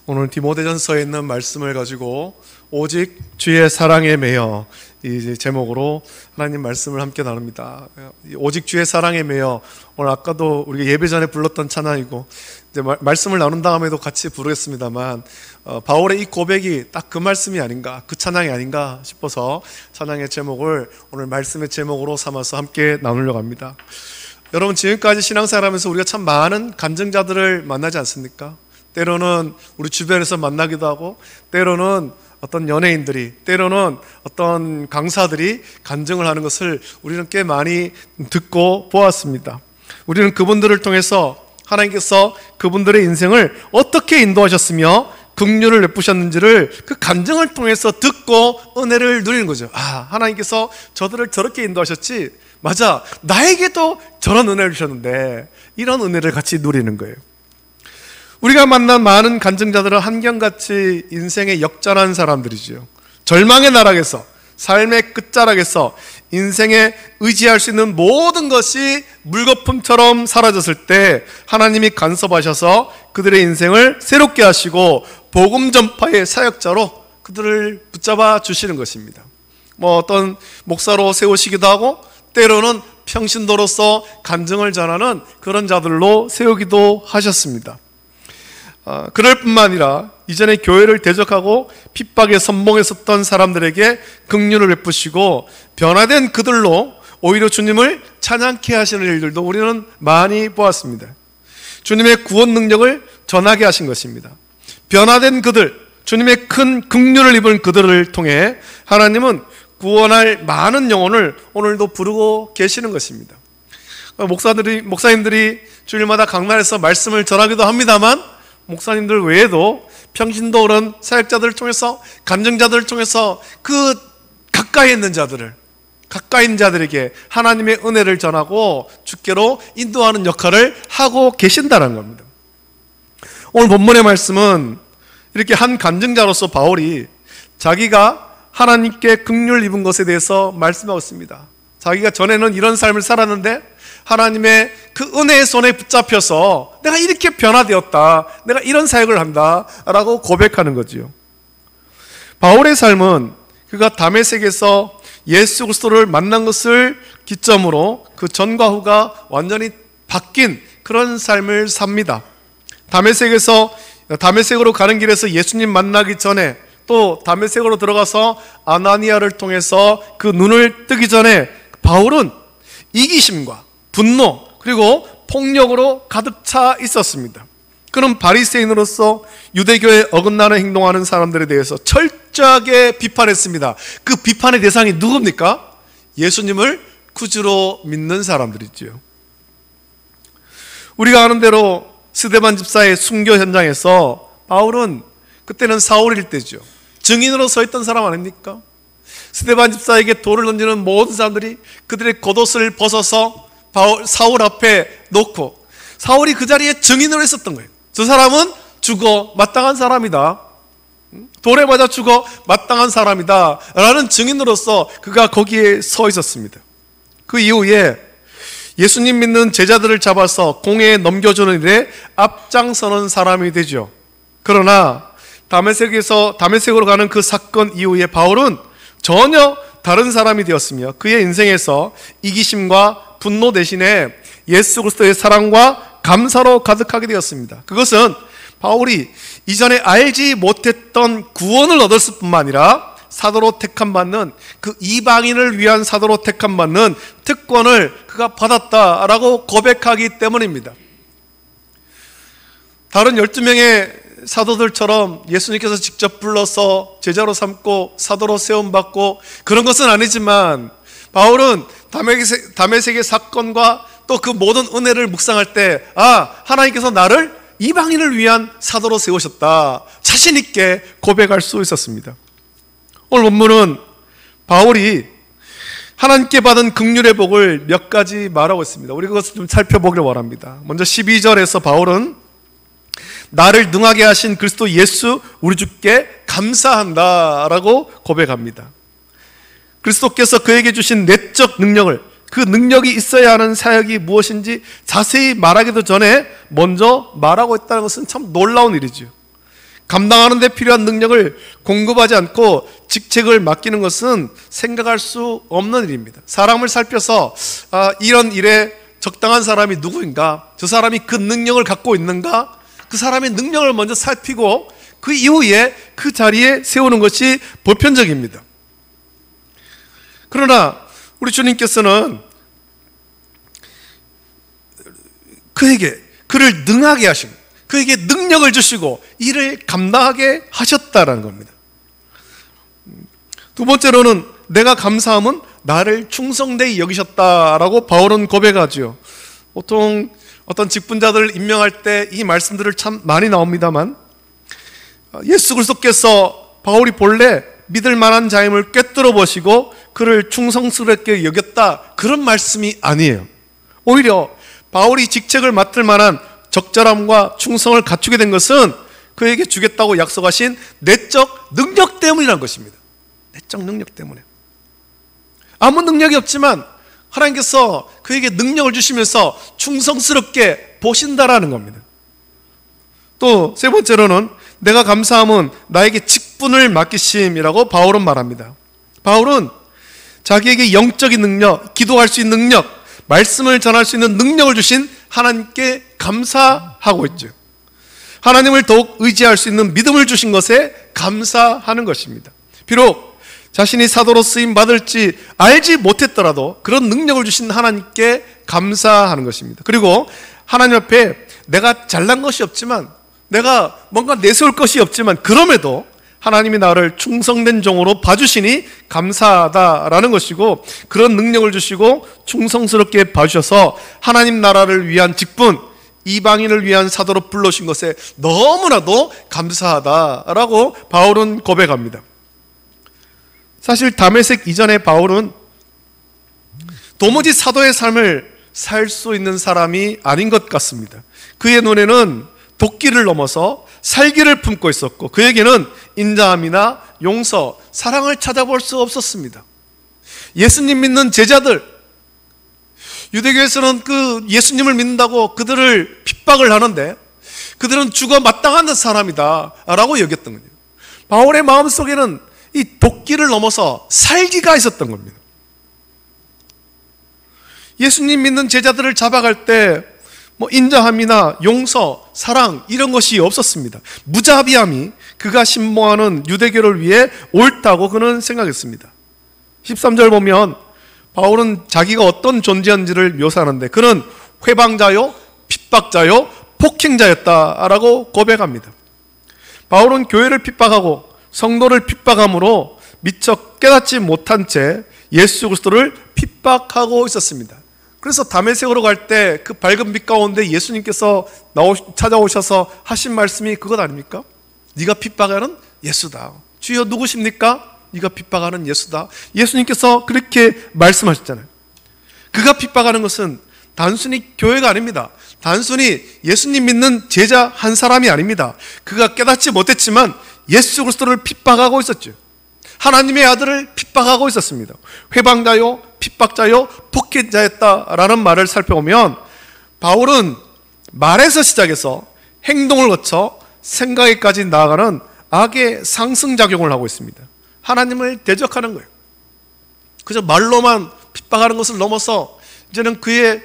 오늘 디모데전서에 있는 말씀을 가지고 오직 주의 사랑에 매여 이 제목으로 하나님 말씀을 함께 나눕니다. 오직 주의 사랑에 매여, 오늘 아까도 우리가 예배 전에 불렀던 찬양이고 이제 말씀을 나눈 다음에도 같이 부르겠습니다만, 바울의 이 고백이 딱 그 말씀이 아닌가, 그 찬양이 아닌가 싶어서 찬양의 제목을 오늘 말씀의 제목으로 삼아서 함께 나누려고 합니다. 여러분, 지금까지 신앙생활하면서 우리가 참 많은 간증자들을 만나지 않습니까? 때로는 우리 주변에서 만나기도 하고, 때로는 어떤 연예인들이, 때로는 어떤 강사들이 간증을 하는 것을 우리는 꽤 많이 듣고 보았습니다. 우리는 그분들을 통해서 하나님께서 그분들의 인생을 어떻게 인도하셨으며 긍휼을 베푸셨는지를 그 간증을 통해서 듣고 은혜를 누리는 거죠. 아, 하나님께서 저들을 저렇게 인도하셨지, 맞아, 나에게도 저런 은혜를 주셨는데, 이런 은혜를 같이 누리는 거예요. 우리가 만난 많은 간증자들은 한결같이 인생의 역전한 사람들이죠. 절망의 나락에서, 삶의 끝자락에서 인생에 의지할 수 있는 모든 것이 물거품처럼 사라졌을 때 하나님이 간섭하셔서 그들의 인생을 새롭게 하시고 복음 전파의 사역자로 그들을 붙잡아 주시는 것입니다. 어떤 목사로 세우시기도 하고, 때로는 평신도로서 간증을 전하는 그런 자들로 세우기도 하셨습니다. 그럴 뿐만 아니라 이전에 교회를 대적하고 핍박에 선봉했었던 사람들에게 긍휼을 베푸시고 변화된 그들로 오히려 주님을 찬양케 하시는 일들도 우리는 많이 보았습니다. 주님의 구원 능력을 전하게 하신 것입니다. 변화된 그들, 주님의 큰 긍휼을 입은 그들을 통해 하나님은 구원할 많은 영혼을 오늘도 부르고 계시는 것입니다. 목사님들이 주일마다 강단에서 말씀을 전하기도 합니다만, 목사님들 외에도 평신도 그런 사역자들을 통해서, 간증자들을 통해서 그 가까이 있는 자들에게 하나님의 은혜를 전하고 주께로 인도하는 역할을 하고 계신다는 겁니다. 오늘 본문의 말씀은 이렇게 한 간증자로서 바울이 자기가 하나님께 긍휼을 입은 것에 대해서 말씀하고 있습니다. 자기가 전에는 이런 삶을 살았는데 하나님의 그 은혜의 손에 붙잡혀서 내가 이렇게 변화되었다, 내가 이런 사역을 한다 라고 고백하는 거지요. 바울의 삶은 그가 다메섹에서 예수 그리스도를 만난 것을 기점으로 그 전과 후가 완전히 바뀐 그런 삶을 삽니다. 다메섹으로 가는 길에서 예수님 만나기 전에, 또 다메섹으로 들어가서 아나니아를 통해서 그 눈을 뜨기 전에 바울은 이기심과 분노 그리고 폭력으로 가득 차 있었습니다. 그는 바리새인으로서 유대교에 어긋나는 행동하는 사람들에 대해서 철저하게 비판했습니다. 그 비판의 대상이 누굽니까? 예수님을 구주로 믿는 사람들이지요. 우리가 아는 대로 스데반 집사의 순교 현장에서 바울은, 그때는 사울일 때죠, 증인으로 서 있던 사람 아닙니까? 스데반 집사에게 돌을 던지는 모든 사람들이 그들의 겉옷을 벗어서 사울 앞에 놓고, 사울이 그 자리에 증인으로 있었던 거예요. 저 사람은 죽어 마땅한 사람이다, 돌에 맞아 죽어 마땅한 사람이다 라는 증인으로서 그가 거기에 서 있었습니다. 그 이후에 예수님 믿는 제자들을 잡아서 공회에 넘겨주는 일에 앞장서는 사람이 되죠. 그러나 다메섹으로 가는 그 사건 이후에 바울은 전혀 다른 사람이 되었으며 그의 인생에서 이기심과 분노 대신에 예수 그리스도의 사랑과 감사로 가득하게 되었습니다. 그것은 바울이 이전에 알지 못했던 구원을 얻었을 뿐만 아니라 사도로 택함받는, 그 이방인을 위한 사도로 택함받는 특권을 그가 받았다라고 고백하기 때문입니다. 다른 12명의 사도들처럼 예수님께서 직접 불러서 제자로 삼고 사도로 세움받고 그런 것은 아니지만, 바울은 다메섹의 사건과 또 그 모든 은혜를 묵상할 때, 하나님께서 나를 이방인을 위한 사도로 세우셨다, 자신 있게 고백할 수 있었습니다. 오늘 본문은 바울이 하나님께 받은 긍휼의 복을 몇 가지 말하고 있습니다. 우리 그것을 좀 살펴보기를 원합니다. 먼저 12절에서 바울은 나를 능하게 하신 그리스도 예수 우리 주께 감사한다 라고 고백합니다. 그리스도께서 그에게 주신 내적 능력을, 그 능력이 있어야 하는 사역이 무엇인지 자세히 말하기도 전에 먼저 말하고 있다는 것은 참 놀라운 일이죠. 감당하는 데 필요한 능력을 공급하지 않고 직책을 맡기는 것은 생각할 수 없는 일입니다. 사람을 살펴서 이런 일에 적당한 사람이 누구인가, 저 사람이 그 능력을 갖고 있는가, 그 사람의 능력을 먼저 살피고 그 이후에 그 자리에 세우는 것이 보편적입니다. 그러나 우리 주님께서는 그를 능하게 하신, 그에게 능력을 주시고 일을 감당하게 하셨다라는 겁니다. 두 번째로는 내가 감사함은 나를 충성되이 여기셨다라고 바울은 고백하죠. 보통 어떤 직분자들을 임명할 때 이 말씀들을 참 많이 나옵니다만, 예수 그리스도께서 바울이 본래 믿을 만한 자임을 꿰뚫어 보시고 그를 충성스럽게 여겼다, 그런 말씀이 아니에요. 오히려 바울이 직책을 맡을 만한 적절함과 충성을 갖추게 된 것은 그에게 주겠다고 약속하신 내적 능력 때문이라는 것입니다. 내적 능력 때문에. 아무 능력이 없지만 하나님께서 그에게 능력을 주시면서 충성스럽게 보신다라는 겁니다. 또 세 번째로는 내가 감사함은 나에게 직분을 맡기심이라고 바울은 말합니다. 바울은 자기에게 영적인 능력, 기도할 수 있는 능력, 말씀을 전할 수 있는 능력을 주신 하나님께 감사하고 있죠. 하나님을 더욱 의지할 수 있는 믿음을 주신 것에 감사하는 것입니다. 비록 자신이 사도로 쓰임 받을지 알지 못했더라도 그런 능력을 주신 하나님께 감사하는 것입니다. 그리고 하나님 앞에 내가 잘난 것이 없지만, 내가 뭔가 내세울 것이 없지만, 그럼에도 하나님이 나를 충성된 종으로 봐주시니 감사하다라는 것이고, 그런 능력을 주시고 충성스럽게 봐주셔서 하나님 나라를 위한 직분, 이방인을 위한 사도로 불러주신 것에 너무나도 감사하다라고 바울은 고백합니다. 사실 다메섹 이전에 바울은 도무지 사도의 삶을 살 수 있는 사람이 아닌 것 같습니다. 그의 눈에는 도끼를 넘어서 살기를 품고 있었고, 그에게는 인자함이나 용서, 사랑을 찾아볼 수 없었습니다. 예수님 믿는 제자들, 유대교에서는 그 예수님을 믿는다고 그들을 핍박을 하는데 그들은 죽어 마땅한 사람이다 라고 여겼던 거예요. 바울의 마음속에는 이 도끼를 넘어서 살기가 있었던 겁니다. 예수님 믿는 제자들을 잡아갈 때 인자함이나 용서, 사랑, 이런 것이 없었습니다. 무자비함이 그가 신봉하는 유대교를 위해 옳다고 그는 생각했습니다. 13절 보면 바울은 자기가 어떤 존재인지를 묘사하는데, 그는 회방자요, 핍박자요, 폭행자였다라고 고백합니다. 바울은 교회를 핍박하고 성도를 핍박함으로 미처 깨닫지 못한 채 예수 그리스도를 핍박하고 있었습니다. 그래서 다메섹으로 갈 때 그 밝은 빛 가운데 예수님께서 찾아오셔서 하신 말씀이 그것 아닙니까? 네가 핍박하는 예수다. 주여 누구십니까? 네가 핍박하는 예수다. 예수님께서 그렇게 말씀하셨잖아요. 그가 핍박하는 것은 단순히 교회가 아닙니다. 단순히 예수님 믿는 제자 한 사람이 아닙니다. 그가 깨닫지 못했지만 예수 그리스도를 핍박하고 있었죠. 하나님의 아들을 핍박하고 있었습니다. 회방자요, 핍박자요, 폭행자였다라는 말을 살펴보면 바울은 말에서 시작해서 행동을 거쳐 생각에까지 나아가는 악의 상승작용을 하고 있습니다. 하나님을 대적하는 거예요. 그저 말로만 핍박하는 것을 넘어서 이제는 그의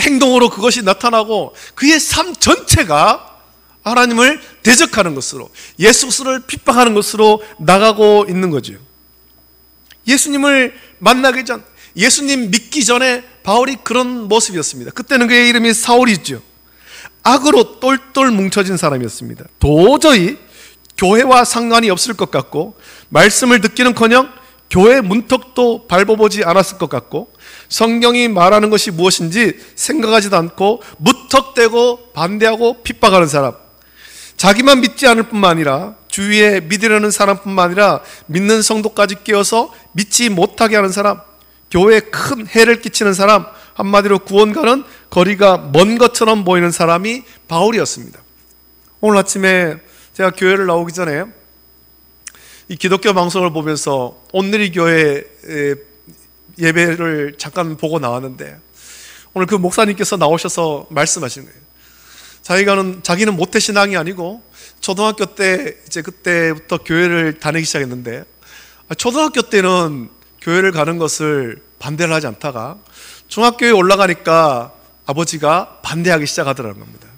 행동으로 그것이 나타나고 그의 삶 전체가 하나님을 대적하는 것으로, 예수 그리스도를 핍박하는 것으로 나가고 있는 거죠. 예수님을 만나기 전, 예수님 믿기 전에 바울이 그런 모습이었습니다. 그때는 그의 이름이 사울이죠. 악으로 똘똘 뭉쳐진 사람이었습니다. 도저히 교회와 상관이 없을 것 같고, 말씀을 듣기는커녕 교회 문턱도 밟아보지 않았을 것 같고, 성경이 말하는 것이 무엇인지 생각하지도 않고 무턱대고 반대하고 핍박하는 사람, 자기만 믿지 않을 뿐만 아니라 주위에 믿으려는 사람뿐만 아니라 믿는 성도까지 깨어서 믿지 못하게 하는 사람, 교회에 큰 해를 끼치는 사람, 한마디로 구원과는 거리가 먼 것처럼 보이는 사람이 바울이었습니다. 오늘 아침에 제가 교회를 나오기 전에 이 기독교 방송을 보면서 온누리 교회 예배를 잠깐 보고 나왔는데, 오늘 그 목사님께서 나오셔서 말씀하시는 거예요. 자기는 모태신앙이 아니고 초등학교 때 이제 그때부터 교회를 다니기 시작했는데, 초등학교 때는 교회를 가는 것을 반대를 하지 않다가 중학교에 올라가니까 아버지가 반대하기 시작하더라는 겁니다.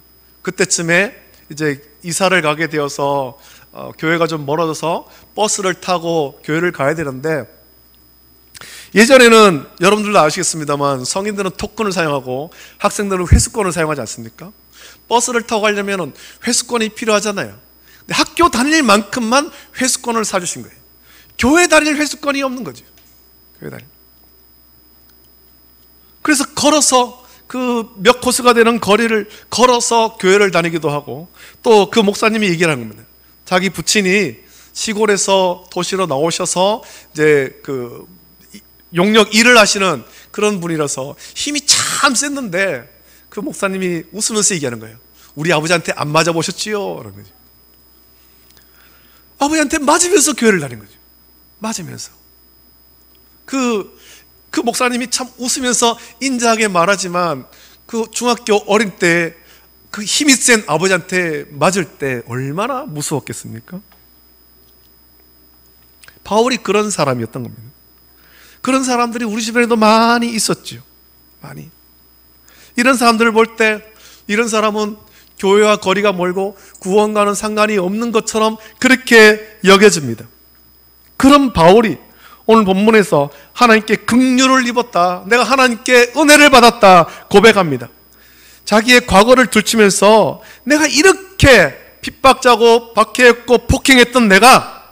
그때쯤에 이제 이사를 가게 되어서 교회가 좀 멀어져서 버스를 타고 교회를 가야 되는데, 예전에는 여러분들도 아시겠습니다만 성인들은 토큰을 사용하고 학생들은 회수권을 사용하지 않습니까? 버스를 타고 가려면 회수권이 필요하잖아요. 근데 학교 다닐 만큼만 회수권을 사주신 거예요. 교회 다닐 회수권이 없는 거죠. 교회 다닐. 그래서 걸어서 그 몇 코스가 되는 거리를 걸어서 교회를 다니기도 하고, 또 그 목사님이 얘기를 하는 겁니다. 자기 부친이 시골에서 도시로 나오셔서 이제 그 용역 일을 하시는 그런 분이라서 힘이 참 셌는데, 그 목사님이 웃으면서 얘기하는 거예요. 우리 아버지한테 안 맞아 보셨지요? 그런 거죠. 아버지한테 맞으면서 교회를 다닌 거죠. 맞으면서. 그 목사님이 참 웃으면서 인자하게 말하지만, 그 중학교 어린 때 그 힘이 센 아버지한테 맞을 때 얼마나 무서웠겠습니까? 바울이 그런 사람이었던 겁니다. 그런 사람들이 우리 주변에도 많이 있었죠. 많이. 이런 사람들을 볼 때 이런 사람은 교회와 거리가 멀고 구원과는 상관이 없는 것처럼 그렇게 여겨집니다. 그런 바울이 오늘 본문에서 하나님께 긍휼을 입었다, 내가 하나님께 은혜를 받았다 고백합니다. 자기의 과거를 들추면서 내가 이렇게 핍박자고 박해했고 폭행했던 내가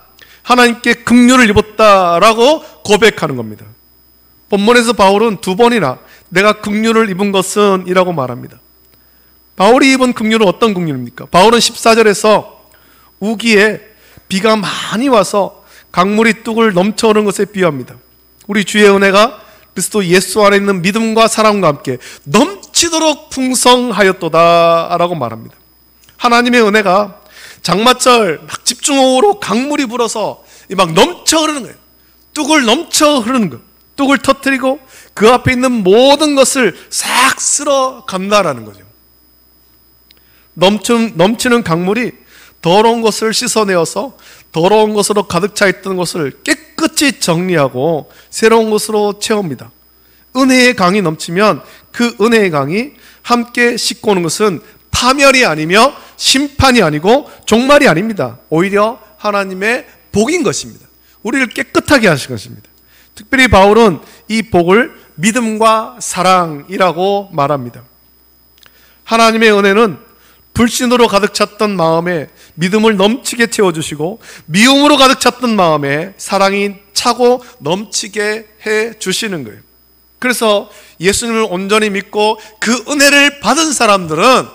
하나님께 긍휼을 입었다라고 고백하는 겁니다. 본문에서 바울은 두 번이나 내가 긍휼을 입은 것은 이라고 말합니다. 바울이 입은 긍휼은 어떤 긍휼입니까? 바울은 14절에서 우기에 비가 많이 와서 강물이 뚝을 넘쳐오는 것에 비유합니다. 우리 주의 은혜가 그리스도 예수 안에 있는 믿음과 사랑과 함께 넘치도록 풍성하였도다 라고 말합니다. 하나님의 은혜가 장마철 막 집중호우로 강물이 불어서 막 넘쳐 흐르는 거예요. 뚝을 넘쳐 흐르는 것, 뚝을 터뜨리고 그 앞에 있는 모든 것을 싹 쓸어 간다라는 거죠. 넘치는 강물이 더러운 것을 씻어내어서 더러운 것으로 가득 차 있던 것을 깨끗이 정리하고 새로운 것으로 채웁니다. 은혜의 강이 넘치면 그 은혜의 강이 함께 씻고 오는 것은 파멸이 아니며 심판이 아니고 종말이 아닙니다. 오히려 하나님의 복인 것입니다. 우리를 깨끗하게 하신 것입니다. 특별히 바울은 이 복을 믿음과 사랑이라고 말합니다. 하나님의 은혜는 불신으로 가득 찼던 마음에 믿음을 넘치게 채워주시고, 미움으로 가득 찼던 마음에 사랑이 차고 넘치게 해주시는 거예요. 그래서 예수님을 온전히 믿고 그 은혜를 받은 사람들은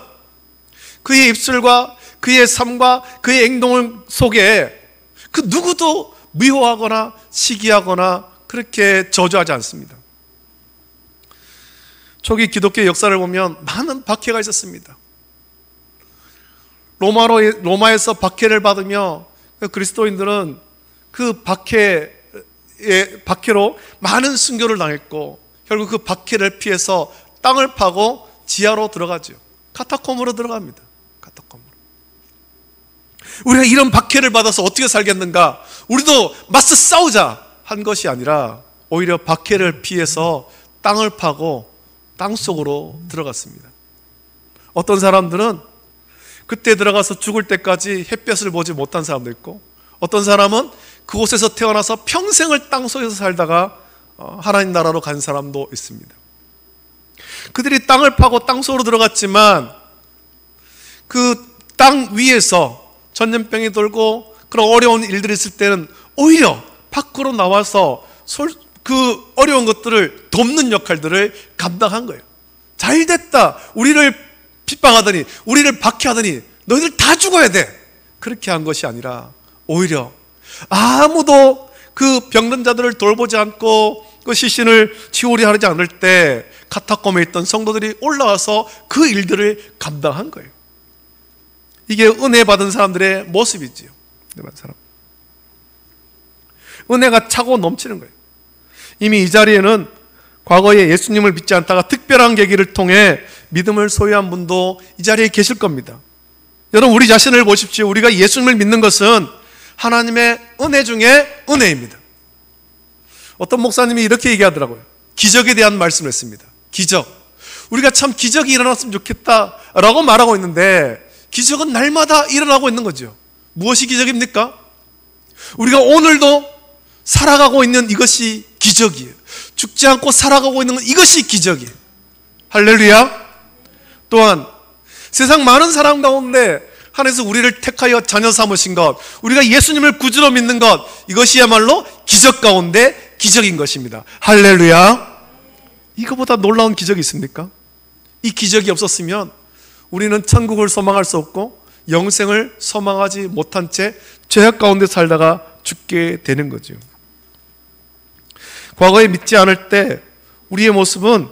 그의 입술과 그의 삶과 그의 행동 속에 그 누구도 미워하거나 시기하거나 그렇게 저주하지 않습니다. 초기 기독교 역사를 보면 많은 박해가 있었습니다. 로마에서 박해를 받으며 그리스도인들은 그 박해로 많은 순교를 당했고, 결국 그 박해를 피해서 땅을 파고 지하로 들어가죠. 카타콤으로 들어갑니다. 카타콤으로. 우리가 이런 박해를 받아서 어떻게 살겠는가, 우리도 맞서 싸우자 한 것이 아니라 오히려 박해를 피해서 땅을 파고 땅 속으로 들어갔습니다. 어떤 사람들은 그때 들어가서 죽을 때까지 햇볕을 보지 못한 사람도 있고, 어떤 사람은 그곳에서 태어나서 평생을 땅 속에서 살다가 하나님 나라로 간 사람도 있습니다. 그들이 땅을 파고 땅 속으로 들어갔지만 그 땅 위에서 전염병이 돌고 그런 어려운 일들이 있을 때는 오히려 밖으로 나와서 그 어려운 것들을 돕는 역할들을 감당한 거예요. 잘됐다, 우리를 핍박하더니 우리를 박해하더니 너희들 다 죽어야 돼, 그렇게 한 것이 아니라 오히려 아무도 그 병든 자들을 돌보지 않고 그 시신을 치우려 하지 않을 때 카타콤에 있던 성도들이 올라와서 그 일들을 감당한 거예요. 이게 은혜 받은 사람들의 모습이지요. 은혜 받은 사람, 은혜가 차고 넘치는 거예요. 이미 이 자리에는 과거에 예수님을 믿지 않다가 특별한 계기를 통해 믿음을 소유한 분도 이 자리에 계실 겁니다. 여러분, 우리 자신을 보십시오. 우리가 예수님을 믿는 것은 하나님의 은혜 중에 은혜입니다. 어떤 목사님이 이렇게 얘기하더라고요. 기적에 대한 말씀을 했습니다. 기적. 우리가 참 기적이 일어났으면 좋겠다라고 말하고 있는데 기적은 날마다 일어나고 있는 거죠. 무엇이 기적입니까? 우리가 오늘도 살아가고 있는 이것이 기적이에요. 죽지 않고 살아가고 있는 것, 이것이 기적이에요. 할렐루야. 또한 세상 많은 사람 가운데 하나님께서 우리를 택하여 자녀 삼으신 것, 우리가 예수님을 구주로 믿는 것, 이것이야말로 기적 가운데 기적인 것입니다. 할렐루야. 이거보다 놀라운 기적이 있습니까? 이 기적이 없었으면 우리는 천국을 소망할 수 없고 영생을 소망하지 못한 채 죄악 가운데 살다가 죽게 되는 거죠. 과거에 믿지 않을 때 우리의 모습은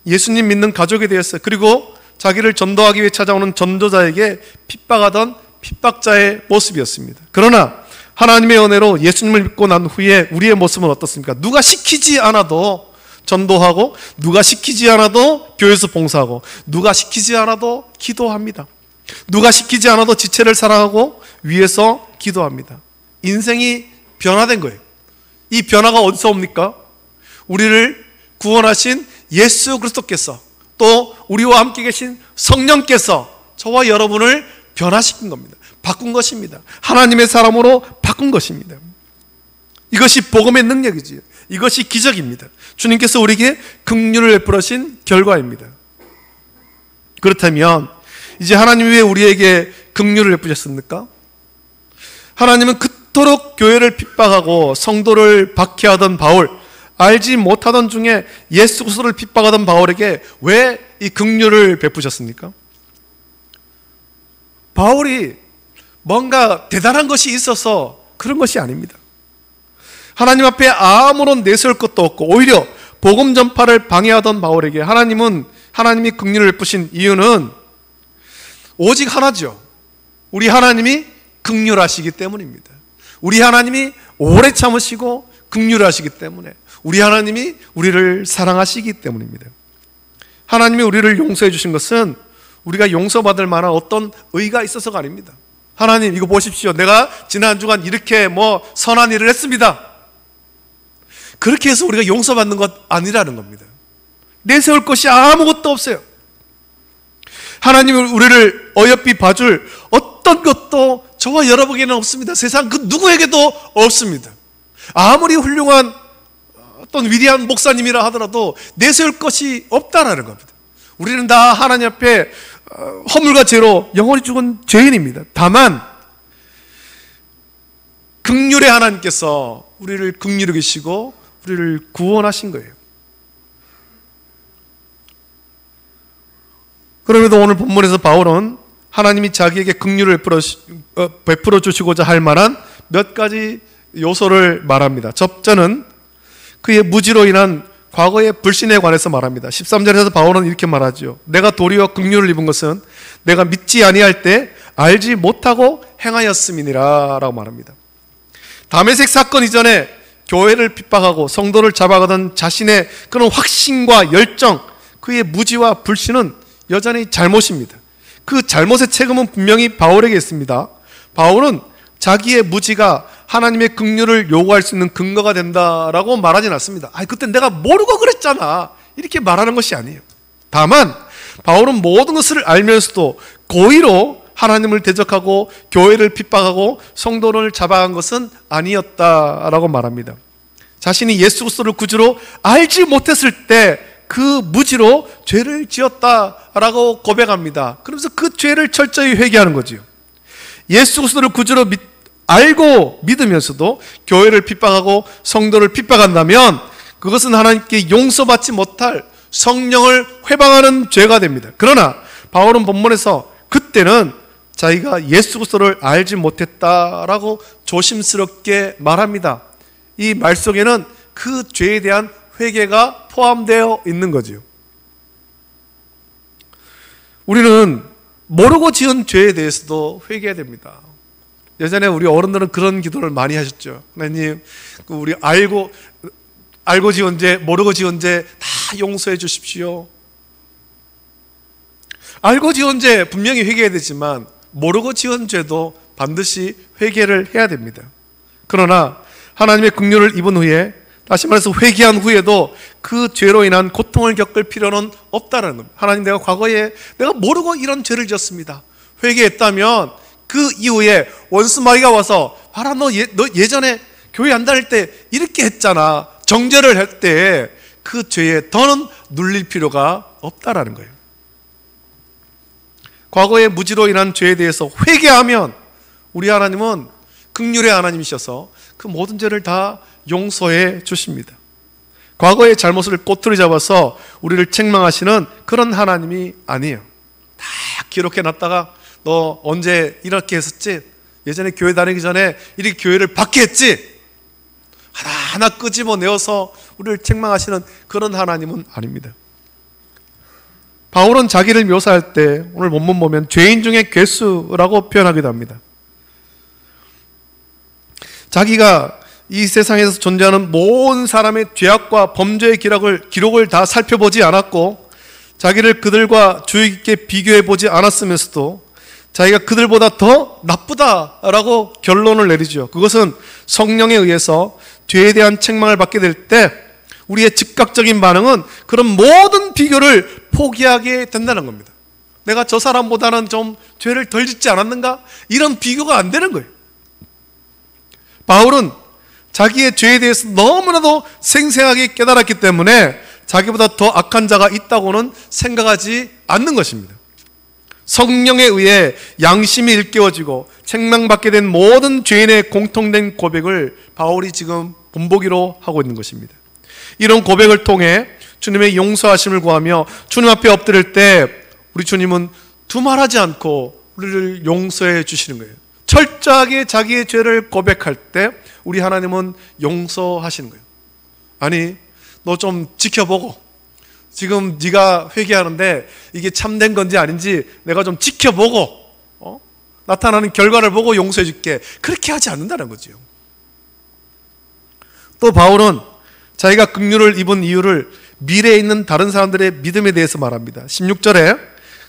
예수님 믿는 가족에 대해서, 그리고 자기를 전도하기 위해 찾아오는 전도자에게 핍박하던 핍박자의 모습이었습니다. 그러나 하나님의 은혜로 예수님을 믿고 난 후에 우리의 모습은 어떻습니까? 누가 시키지 않아도 전도하고, 누가 시키지 않아도 교회에서 봉사하고, 누가 시키지 않아도 기도합니다. 누가 시키지 않아도 지체를 사랑하고 위에서 기도합니다. 인생이 변화된 거예요. 이 변화가 어디서 옵니까? 우리를 구원하신 예수 그리스도께서, 또 우리와 함께 계신 성령께서 저와 여러분을 변화시킨 겁니다. 바꾼 것입니다. 하나님의 사람으로 바꾼 것입니다. 이것이 복음의 능력이지요. 이것이 기적입니다. 주님께서 우리에게 긍휼을 베풀으신 결과입니다. 그렇다면 이제 하나님이 왜 우리에게 긍휼을 베푸셨습니까? 하나님은 그토록 교회를 핍박하고 성도를 박해하던 바울, 알지 못하던 중에 예수 그리스도를 핍박하던 바울에게 왜 이 긍휼을 베푸셨습니까? 바울이 뭔가 대단한 것이 있어서 그런 것이 아닙니다. 하나님 앞에 아무런 내세울 것도 없고 오히려 복음 전파를 방해하던 바울에게 하나님이 긍휼을 베푸신 이유는 오직 하나죠. 우리 하나님이 긍휼하시기 때문입니다. 우리 하나님이 오래 참으시고 긍휼하시기 때문에, 우리 하나님이 우리를 사랑하시기 때문입니다. 하나님이 우리를 용서해 주신 것은 우리가 용서받을 만한 어떤 의가 있어서가 아닙니다. 하나님, 이거 보십시오. 내가 지난 주간 이렇게 선한 일을 했습니다. 그렇게 해서 우리가 용서받는 것 아니라는 겁니다. 내세울 것이 아무것도 없어요. 하나님은 우리를 어여삐 봐줄 어떤 것도 저와 여러분에게는 없습니다. 세상 그 누구에게도 없습니다. 아무리 훌륭한 어떤 위대한 목사님이라 하더라도 내세울 것이 없다라는 겁니다. 우리는 다 하나님 앞에 허물과 죄로 영원히 죽은 죄인입니다. 다만 긍휼의 하나님께서 우리를 긍휼히 계시고 우리를 구원하신 거예요. 그럼에도 오늘 본문에서 바울은 하나님이 자기에게 긍휼을 베풀어 주시고자 할 만한 몇 가지 요소를 말합니다. 첫째는 그의 무지로 인한 과거의 불신에 관해서 말합니다. 13절에서 바울은 이렇게 말하죠. 내가 도리어 긍휼을 입은 것은 내가 믿지 아니할 때 알지 못하고 행하였음이니라 라고 말합니다. 다메섹 사건 이전에 교회를 핍박하고 성도를 잡아가던 자신의 그런 확신과 열정, 그의 무지와 불신은 여전히 잘못입니다. 그 잘못의 책임은 분명히 바울에게 있습니다. 바울은 자기의 무지가 하나님의 긍휼을 요구할 수 있는 근거가 된다라고 말하진 않습니다. 그때 내가 모르고 그랬잖아, 이렇게 말하는 것이 아니에요. 다만 바울은 모든 것을 알면서도 고의로 하나님을 대적하고 교회를 핍박하고 성도를 잡아간 것은 아니었다라고 말합니다. 자신이 예수 그리스도를 구주로 알지 못했을 때 그 무지로 죄를 지었다라고 고백합니다. 그러면서 그 죄를 철저히 회개하는 거지요. 예수 그리스도를 구주로 알고 믿으면서도 교회를 핍박하고 성도를 핍박한다면 그것은 하나님께 용서받지 못할 성령을 회방하는 죄가 됩니다. 그러나 바울은 본문에서 그때는 자기가 예수 그리스도를 알지 못했다라고 조심스럽게 말합니다. 이 말 속에는 그 죄에 대한 회개가 포함되어 있는 거죠. 우리는 모르고 지은 죄에 대해서도 회개해야 됩니다. 예전에 우리 어른들은 그런 기도를 많이 하셨죠. 하나님, 우리 알고 지은 죄, 모르고 지은 죄 다 용서해 주십시오. 알고 지은 죄 분명히 회개해야 되지만 모르고 지은 죄도 반드시 회개를 해야 됩니다. 그러나 하나님의 긍휼을 입은 후에, 다시 말해서 회개한 후에도 그 죄로 인한 고통을 겪을 필요는 없다는 겁니다. 하나님, 내가 과거에 내가 모르고 이런 죄를 지었습니다. 회개했다면 그 이후에 원수 마귀가 와서 봐라, 너 예전에 교회 안 다닐 때 이렇게 했잖아, 정죄를 할 때 그 죄에 더는 눌릴 필요가 없다라는 거예요. 과거의 무지로 인한 죄에 대해서 회개하면 우리 하나님은 긍휼의 하나님이셔서 그 모든 죄를 다 용서해 주십니다. 과거의 잘못을 꼬투리 잡아서 우리를 책망하시는 그런 하나님이 아니에요. 다 기록해 놨다가 너 언제 이렇게 했었지? 예전에 교회 다니기 전에 이렇게 교회를 밖에 했지? 하나하나 끄집어내어서 우리를 책망하시는 그런 하나님은 아닙니다. 바울은 자기를 묘사할 때 오늘 본문 보면 죄인 중에 괴수라고 표현하기도 합니다. 자기가 이 세상에서 존재하는 모든 사람의 죄악과 범죄의 기록을 다 살펴보지 않았고, 자기를 그들과 주의 깊게 비교해 보지 않았으면서도 자기가 그들보다 더 나쁘다라고 결론을 내리죠. 그것은 성령에 의해서 죄에 대한 책망을 받게 될 때 우리의 즉각적인 반응은 그런 모든 비교를 포기하게 된다는 겁니다. 내가 저 사람보다는 좀 죄를 덜 짓지 않았는가? 이런 비교가 안 되는 거예요. 바울은 자기의 죄에 대해서 너무나도 생생하게 깨달았기 때문에 자기보다 더 악한 자가 있다고는 생각하지 않는 것입니다. 성령에 의해 양심이 일깨워지고 책망받게 된 모든 죄인의 공통된 고백을 바울이 지금 본보기로 하고 있는 것입니다. 이런 고백을 통해 주님의 용서하심을 구하며 주님 앞에 엎드릴 때 우리 주님은 두말하지 않고 우리를 용서해 주시는 거예요. 철저하게 자기의 죄를 고백할 때 우리 하나님은 용서하시는 거예요. 아니, 너 좀 지켜보고, 지금 네가 회개하는데 이게 참된 건지 아닌지 내가 좀 지켜보고 나타나는 결과를 보고 용서해 줄게, 그렇게 하지 않는다는 거죠. 또 바울은 자기가 긍휼을 입은 이유를 미래에 있는 다른 사람들의 믿음에 대해서 말합니다. 16절에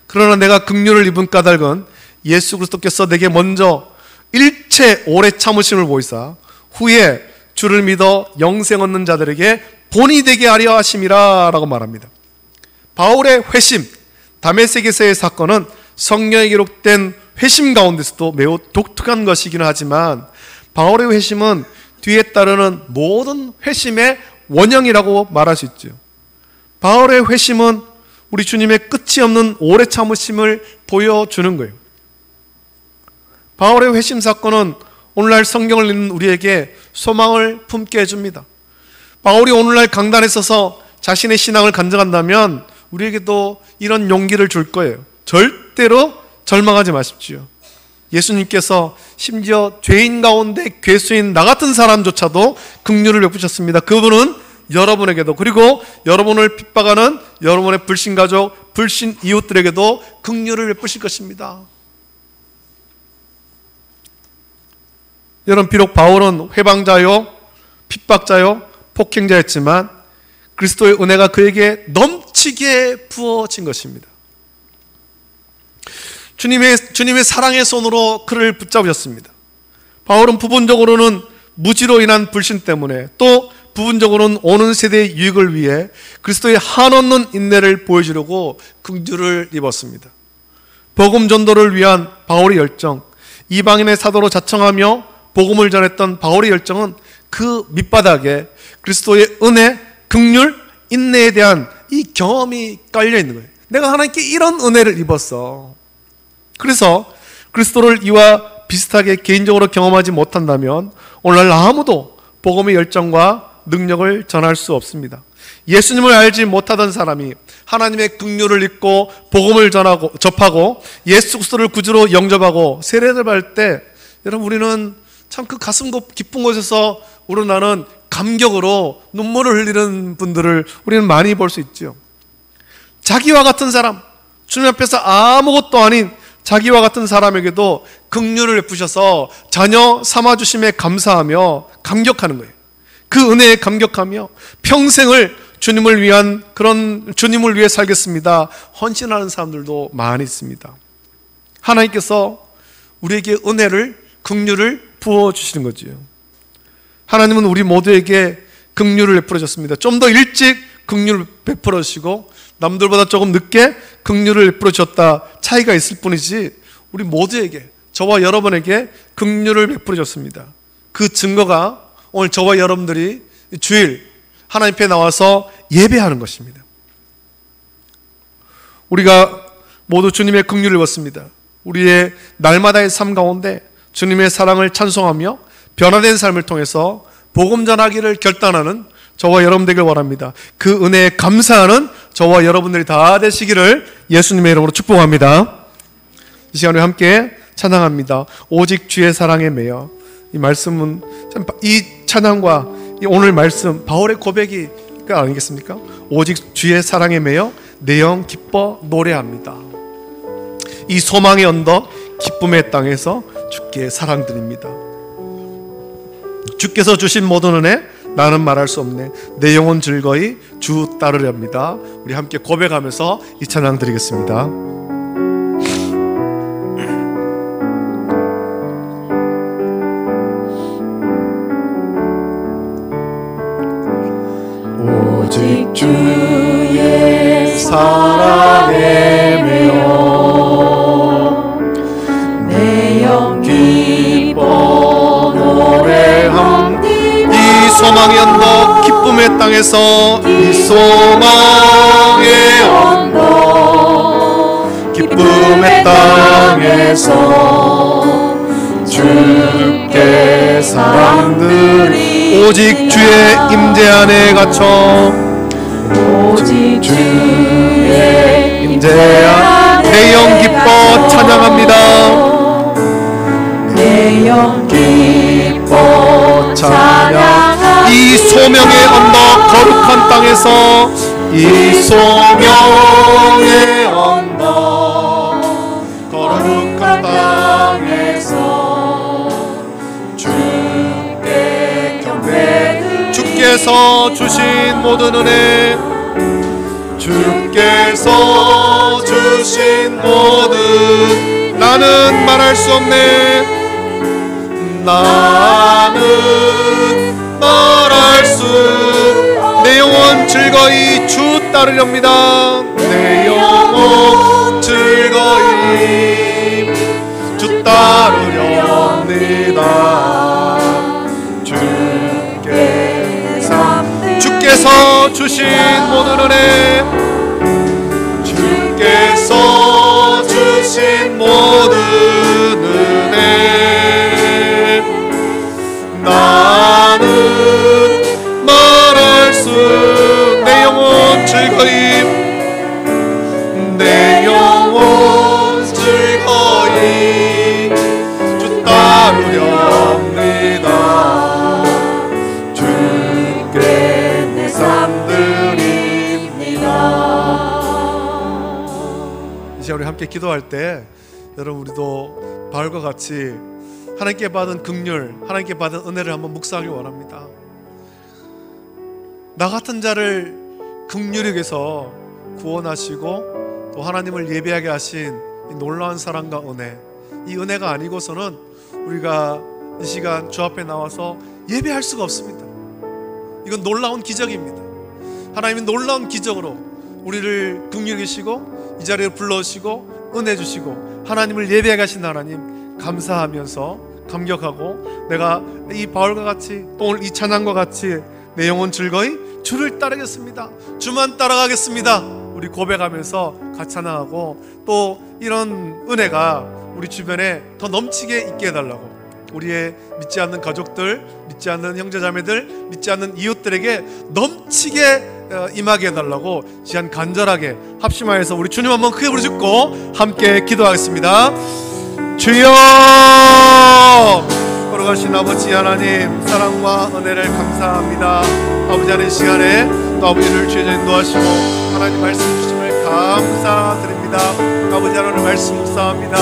그러나 내가 긍휼을 입은 까닭은 예수 그리스도께서 내게 먼저 일체 오래 참으심을 보이사 후에 주를 믿어 영생 얻는 자들에게 본이 되게 하려 하심이라 라고 말합니다. 바울의 회심, 다메섹에서의 사건은 성경에 기록된 회심 가운데서도 매우 독특한 것이기는 하지만 바울의 회심은 뒤에 따르는 모든 회심의 원형이라고 말할 수 있죠. 바울의 회심은 우리 주님의 끝이 없는 오래 참으심을 보여주는 거예요. 바울의 회심 사건은 오늘날 성경을 읽는 우리에게 소망을 품게 해줍니다. 바울이 오늘날 강단에 서서 자신의 신앙을 간증한다면 우리에게도 이런 용기를 줄 거예요. 절대로 절망하지 마십시오. 예수님께서 심지어 죄인 가운데 괴수인 나 같은 사람조차도 긍휼을 베푸셨습니다. 그분은 여러분에게도, 그리고 여러분을 핍박하는 여러분의 불신 가족, 불신 이웃들에게도 긍휼을 베푸실 것입니다. 여러분, 비록 바울은 회방자요, 핍박자요, 폭행자였지만 그리스도의 은혜가 그에게 넘치게 부어진 것입니다. 주님의 사랑의 손으로 그를 붙잡으셨습니다. 바울은 부분적으로는 무지로 인한 불신 때문에, 또 부분적으로는 오는 세대의 유익을 위해 그리스도의 한없는 인내를 보여주려고 긍휼을 입었습니다. 복음 전도를 위한 바울의 열정, 이방인의 사도로 자청하며 복음을 전했던 바울의 열정은 그 밑바닥에 그리스도의 은혜, 긍휼, 인내에 대한 이 경험이 깔려 있는 거예요. 내가 하나님께 이런 은혜를 입었어. 그래서 그리스도를 이와 비슷하게 개인적으로 경험하지 못한다면 오늘날 아무도 복음의 열정과 능력을 전할 수 없습니다. 예수님을 알지 못하던 사람이 하나님의 긍휼을 입고 복음을 접하고 예수 그리스도를 구주로 영접하고 세례를 받을 때, 여러분, 우리는 참 그 가슴 깊은 곳에서 우러나는 감격으로 눈물을 흘리는 분들을 우리는 많이 볼 수 있죠. 자기와 같은 사람, 주님 앞에서 아무것도 아닌 자기와 같은 사람에게도 긍휼을 베푸셔서 자녀 삼아주심에 감사하며 감격하는 거예요. 그 은혜에 감격하며 평생을 주님을 위해 살겠습니다 헌신하는 사람들도 많이 있습니다. 하나님께서 우리에게 은혜를, 긍휼을 부어주시는 거지요. 하나님은 우리 모두에게 긍휼을 베풀어 줬습니다. 좀 더 일찍 긍휼을 베풀어 주시고 남들보다 조금 늦게 긍휼을 베풀어 줬다 차이가 있을 뿐이지 우리 모두에게, 저와 여러분에게 긍휼을 베풀어 줬습니다. 그 증거가 오늘 저와 여러분들이 주일 하나님 앞에 나와서 예배하는 것입니다. 우리가 모두 주님의 긍휼을 받습니다. 우리의 날마다의 삶 가운데 주님의 사랑을 찬송하며 변화된 삶을 통해서 복음 전하기를 결단하는 저와 여러분 되길 원합니다. 그 은혜에 감사하는 저와 여러분들이 다 되시기를 예수님의 이름으로 축복합니다. 이 시간에 함께 찬양합니다. 오직 주의 사랑에 매여. 이 말씀은 이 찬양과 이 오늘 말씀 바울의 고백이 아니겠습니까? 오직 주의 사랑에 매여 내 영 기뻐 노래합니다. 이 소망의 언덕 기쁨의 땅에서 주께 사랑드립니다. 주께서 주신 모든 은혜 나는 말할 수 없네. 내 영혼 즐거이 주 따르렵니다. 우리 함께 고백하면서 이 찬양 드리겠습니다. 오직 주의 사랑에 매여 내 영 기뻐 노래함. 이 소망의 언덕 기쁨의 땅에서, 이 소망의 언덕 기쁨의 땅에서 주께 사랑드리. 오직 주의 임재 안에 갇혀, 오직 주의 임재 안에 내 영 기뻐 찬양합니다. 내 영 기뻐 찬양. 이 소명의 언덕 거룩한 땅에서, 이 소명의 언덕 거룩한 땅에서 주께 경배드리. 주께서 주신 모든 은혜, 주께서 주신 모든, 나는 말할 수 없네. 나는 말할 수, 내 영혼 즐거이 주 따르렵니다. 내 영혼 즐거이 주 따르렵니다. 주께서 주신 모든 은혜, 주께서 주신 모든 은혜 나는 말할 수, 내 영혼 즐거이, 내 영혼 즐거이 주 따르렵니다. 주께 내 삶 드립니다. 이제 우리 함께 기도할 때 여러분 우리도 바울과 같이 하나님께 받은 긍휼, 하나님께 받은 은혜를 한번 묵상하기 원합니다. 나 같은 자를 긍휼히 여기서 구원하시고 또 하나님을 예배하게 하신 이 놀라운 사랑과 은혜, 이 은혜가 아니고서는 우리가 이 시간 주 앞에 나와서 예배할 수가 없습니다. 이건 놀라운 기적입니다. 하나님이 놀라운 기적으로 우리를 긍휼히 여기시고 이 자리에 불러오시고 은혜 주시고 하나님을 예배하게 하신 하나님 감사하면서 감격하고, 내가 이 바울과 같이 또 오늘 이 찬양과 같이 내 영혼 즐거이 주를 따르겠습니다, 주만 따라가겠습니다, 우리 고백하면서 같이 찬양하고, 또 이런 은혜가 우리 주변에 더 넘치게 있게 해달라고, 우리의 믿지 않는 가족들, 믿지 않는 형제자매들, 믿지 않는 이웃들에게 넘치게 임하게 해달라고 시간 간절하게 합심하여서 우리 주님 한번 크게 부르짖고 함께 기도하겠습니다. 주여, 걸어가신 아버지 하나님, 사랑과 은혜를 감사합니다. 아버지 하나님 시간에 또 아버지를 주의 전에 인도하시고 하나님 말씀 주심을 감사드립니다. 아버지 하나님 말씀 묵상합니다.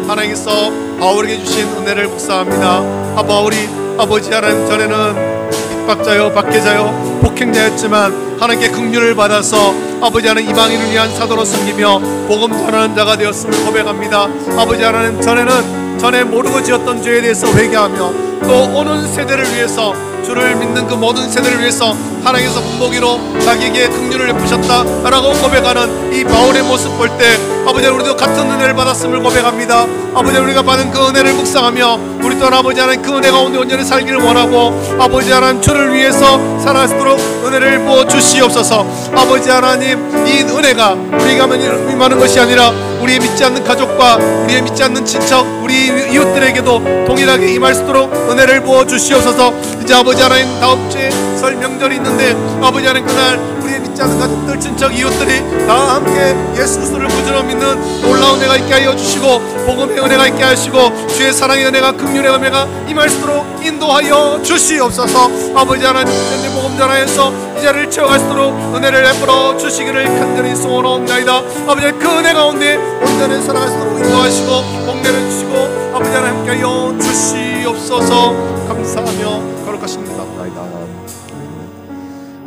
하나님께서 바울에게 주신 은혜를 묵상합니다. 바울이 아버지 하나님 전에는 핍박자요 박해자요 폭행자였지만 하나님께 긍휼을 받아서 아버지 하나님 이방인을 위한 사도로 섬기며 복음 전하는 자가 되었음을 고백합니다. 아버지 하나님 전에는 전에 모르고 지었던 죄에 대해서 회개하며 또 오는 세대를 위해서 주를 믿는 그 모든 세대를 위해서 하나님께서 본보기로 자기에게 긍휼을 베푸셨다라고 고백하는 이 바울의 모습 볼 때 아버지 우리도 같은 은혜를 받았음을 고백합니다. 아버지 우리가 받은 그 은혜를 묵상하며 우리 또한 아버지 하나님 그 은혜 가운데 온전히 살기를 원하고 아버지 하나님 주를 위해서 살아갈 수 있도록 은혜를 부어 주시옵소서. 아버지 하나님 이 은혜가 우리가 임하는 것이 아니라 우리의 믿지 않는 가족과 우리의 믿지 않는 친척 우리 이웃들에게도 동일하게 임할 수 있도록 은혜를 부어 주시옵소서. 이제 아버지 하나님 다음 주에 설 명절이 있는데 아버지 하나님 그날 우리의 믿지 않는 가족들 친척 이웃들이 다 함께 예수 그리스도를 구주로 믿는 놀라운 은혜가 있게 하여 주시고 복음의 은혜가 있게 하시고 주의 사랑의 은혜가 긍휼의 은혜가 임할 수 있도록 인도하여 주시옵소서. 아버지 하나님 현재 복음 전하에서 이 자리를 채워갈 수 있도록 은혜를 베풀어 주시기를 간절히 소원하옵나이다. 아버지 그 은혜 가운데 온전히 살아갈 수 있도록 인도하시고 복내를 주시고 아버지 하나님 함께 하여 주시옵소서. 감사하며 거룩하십니다.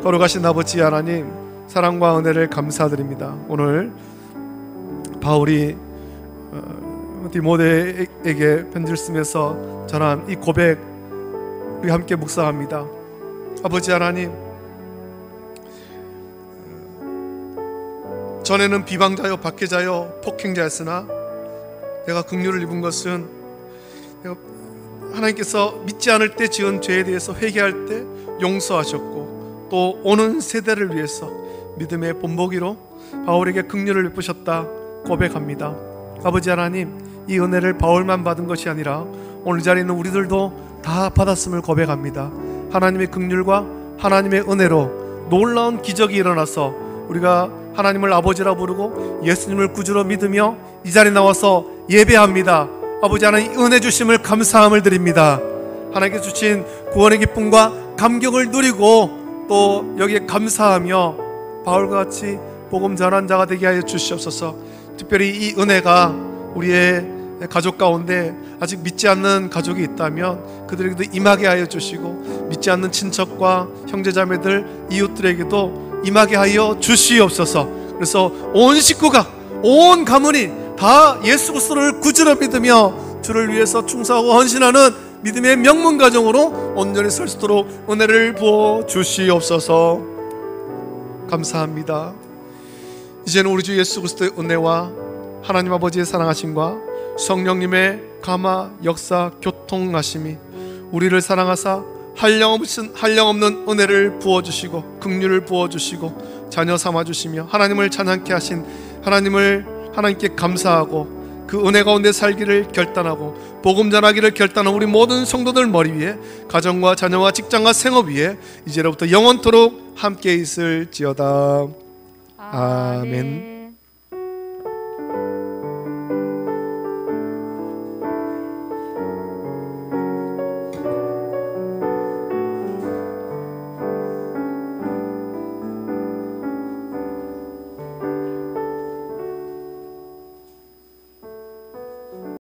거룩하신 아버지 하나님 사랑과 은혜를 감사드립니다. 오늘 바울이 디모데에게 편지를 쓰면서 전한 이 고백 우리 함께 묵상합니다. 아버지 하나님 전에는 비방자요 박해자요 폭행자였으나 내가 긍휼을 입은 것은 내가 하나님께서 믿지 않을 때 지은 죄에 대해서 회개할 때 용서하셨고 또 오는 세대를 위해서 믿음의 본보기로 바울에게 긍휼을 베푸셨다 고백합니다. 아버지 하나님 이 은혜를 바울만 받은 것이 아니라 오늘 자리에 있는 우리들도 다 받았음을 고백합니다. 하나님의 긍휼과 하나님의 은혜로 놀라운 기적이 일어나서 우리가 하나님을 아버지라 부르고 예수님을 구주로 믿으며 이 자리에 나와서 예배합니다. 아버지 하나님 은혜 주심을 감사함을 드립니다. 하나님께 주신 구원의 기쁨과 감격을 누리고 또 여기에 감사하며 바울과 같이 복음 전한 자가 되게 하여 주시옵소서. 특별히 이 은혜가 우리의 가족 가운데 아직 믿지 않는 가족이 있다면 그들에게도 임하게 하여 주시고 믿지 않는 친척과 형제자매들 이웃들에게도 임하게 하여 주시옵소서. 그래서 온 식구가 온 가문이 다 예수 그리스도를 구주로 믿으며 주를 위해서 충성하고 헌신하는 믿음의 명문 가정으로 온전히 설 수 있도록 은혜를 부어 주시옵소서. 감사합니다. 이제는 우리 주 예수 그리스도의 은혜와 하나님 아버지의 사랑하심과 성령님의 감화 역사 교통하심이 우리를 사랑하사 한량없는 은혜를 부어주시고 긍휼을 부어주시고 자녀 삼아주시며 하나님을 찬양케 하신 하나님께 감사하고 그 은혜 가운데 살기를 결단하고 복음 전하기를 결단한 우리 모든 성도들 머리 위에 가정과 자녀와 직장과 생업 위에 이제로부터 영원토록 함께 있을지어다. 아멘.